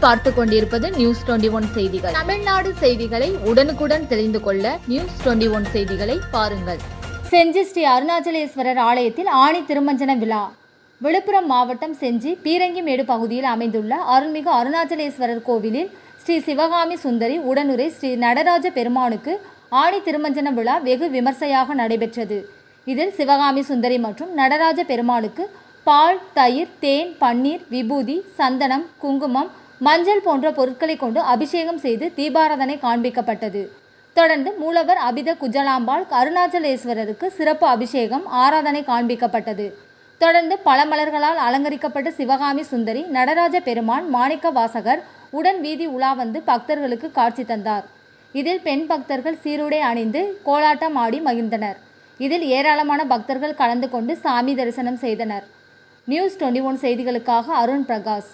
நீங்கள் பார்த்து கொண்டிருப்பது நியூஸ் 21 செய்திகள். தமிழ்நாடு செய்திகளை உடனுக்குடன் தெரிந்து கொள்ள நியூஸ் 21 செய்திகளை பாருங்கள். செஞ்சி ஸ்ரீ அருணாச்சலேஸ்வரர் ஆலயத்தில் ஆணி திருமஞ்சன விழா. விழுப்புரம் மாவட்டம் செஞ்சி பீரங்கிமேடு பகுதியில் அமைந்துள்ள அருள்மிகு அருணாச்சலேஸ்வரர் கோவிலில் ஸ்ரீ சிவகாமி சுந்தரி உடனுரை ஸ்ரீ நடராஜ பெருமானுக்கு ஆணி திருமஞ்சன விழா வெகு விமர்சையாக நடைபெற்றது. இதில் சிவகாமி சுந்தரி மற்றும் நடராஜ பெருமாளுக்கு பால், தயிர், தேன், பன்னீர், விபூதி, சந்தனம், குங்குமம், மஞ்சள் போன்ற பொருட்களை கொண்டு அபிஷேகம் செய்து தீபாராதனை காண்பிக்கப்பட்டது. தொடர்ந்து மூலவர் அபித குஜலாம்பாள் அருணாச்சலேஸ்வரருக்கு சிறப்பு அபிஷேகம் ஆராதனை காண்பிக்கப்பட்டது. தொடர்ந்து பல மலர்களால் அலங்கரிக்கப்பட்ட சிவகாமி சுந்தரி, நடராஜ பெருமான், மாணிக்க வாசகர் உடன் வீதி உலா வந்து பக்தர்களுக்கு காட்சி தந்தார். இதில் பெண் பக்தர்கள் சீருடை அணிந்து கோலாட்டம் ஆடி மகிழ்ந்தனர். இதில் ஏராளமான பக்தர்கள் கலந்து கொண்டு சாமி தரிசனம் செய்தனர். நியூஸ் 21 செய்திகளுக்காக அருண் பிரகாஷ்.